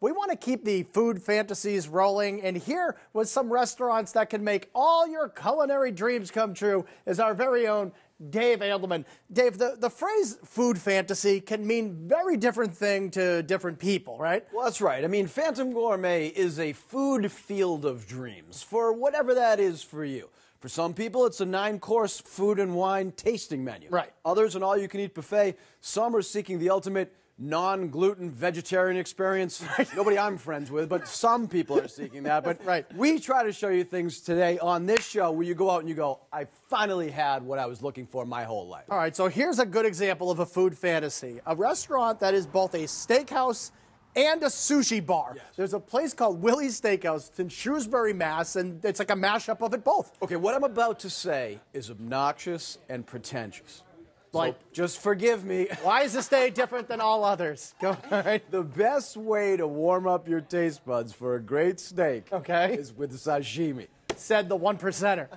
We want to keep the food fantasies rolling, and here with some restaurants that can make all your culinary dreams come true is our very own Dave Andelman. Dave, the phrase food fantasy can mean very different thing to different people, right? Well, that's right. I mean, Phantom Gourmet is a food field of dreams for whatever that is for you. For some people, it's a 9-course food and wine tasting menu. Right. Others, an all-you-can-eat buffet. Some are seeking the ultimate non-gluten vegetarian experience. Nobody I'm friends with, but some people are seeking that. But right. We try to show you things today on this show where you go out and you go, I finally had what I was looking for my whole life. All right, so here's a good example of a food fantasy. A restaurant that is both a steakhouse and a sushi bar. Yes. There's a place called Willy's Steakhouse. It's in Shrewsbury, Mass., and it's like a mashup of it both. Okay, what I'm about to say is obnoxious and pretentious. Like, so just forgive me. Why is this day different than all others? Go, all right. The best way to warm up your taste buds for a great steak is with sashimi. Said the 1%er.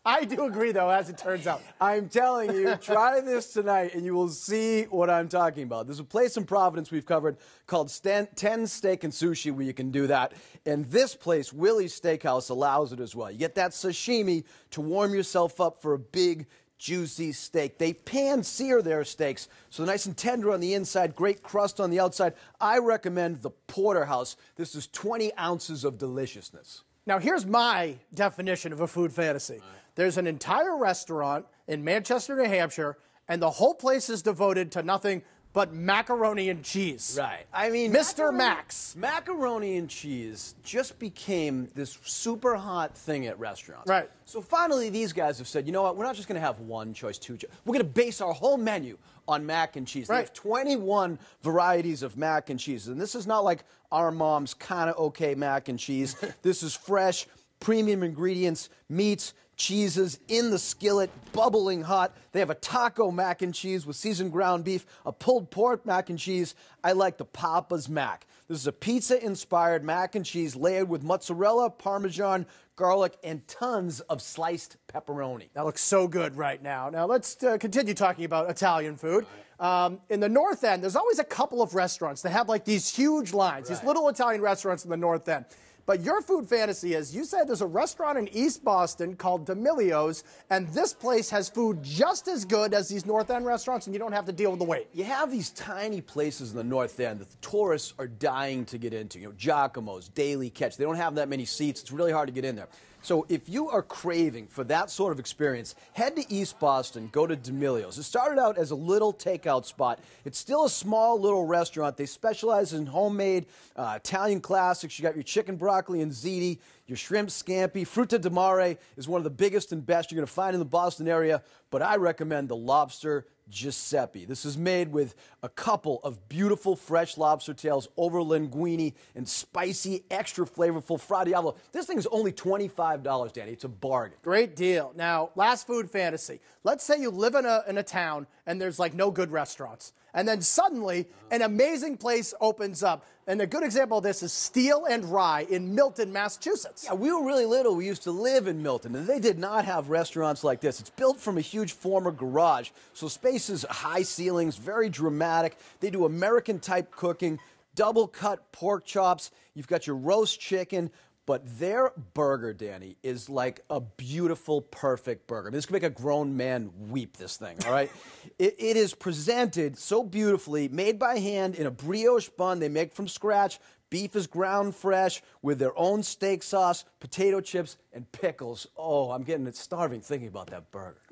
I do agree, though, as it turns out. I'm telling you, try this tonight, and you will see what I'm talking about. There's a place in Providence we've covered called 10 Steak and Sushi where you can do that. And this place, Willy's Steakhouse, allows it as well. You get that sashimi to warm yourself up for a big, juicy steak. They pan-sear their steaks, so they're nice and tender on the inside, great crust on the outside. I recommend the Porterhouse. This is 20 ounces of deliciousness. Now, here's my definition of a food fantasy. There's an entire restaurant in Manchester, New Hampshire, and the whole place is devoted to nothing but macaroni and cheese. Right. I mean, Mr. Max. Macaroni and cheese just became this super hot thing at restaurants. Right. So finally, these guys have said, you know what, we're not just going to have one choice, two choice. We're going to base our whole menu on mac and cheese. Right. They have 21 varieties of mac and cheese. And this is not like our mom's kind of okay mac and cheese. This is fresh, premium ingredients, meats, cheeses in the skillet, bubbling hot. They have a taco mac and cheese with seasoned ground beef, a pulled pork mac and cheese. I like the Papa's Mac. This is a pizza-inspired mac and cheese layered with mozzarella, Parmesan, garlic, and tons of sliced pepperoni. That looks so good right now. Now, let's continue talking about Italian food. In the North End, there's always a couple of restaurants that have like these huge lines, these little Italian restaurants in the North End. But your food fantasy is, you said there's a restaurant in East Boston called D'Amelio's, and this place has food just as good as these North End restaurants, and you don't have to deal with the wait. You have these tiny places in the North End that the tourists are dying to get into. You know, Giacomo's, Daily Catch. They don't have that many seats. It's really hard to get in there. So if you are craving for that sort of experience, head to East Boston, go to D'Amelio's. It started out as a little takeout spot. It's still a small little restaurant. They specialize in homemade Italian classics. You got your chicken broccoli and ziti, your shrimp scampi. Fruta di mare is one of the biggest and best you're going to find in the Boston area, but I recommend the lobster Giuseppe. This is made with a couple of beautiful fresh lobster tails over linguine and spicy, extra flavorful fra diavolo. This thing is only $25, Danny. It's a bargain. Great deal. Now, last food fantasy. Let's say you live in a town and there's like no good restaurants. And then suddenly an amazing place opens up. And a good example of this is Steel Rye in Milton, Massachusetts. Yeah, we were really little. We used to live in Milton, and they did not have restaurants like this. It's built from a huge former garage, so spaces, high ceilings, very dramatic. They do American-type cooking, double-cut pork chops. You've got your roast chicken. But their burger, Danny, is like a beautiful, perfect burger. I mean, this could make a grown man weep, this thing, all right? It is presented so beautifully, made by hand in a brioche bun they make from scratch. Beef is ground fresh with their own steak sauce, potato chips, and pickles. Oh, I'm getting starving thinking about that burger.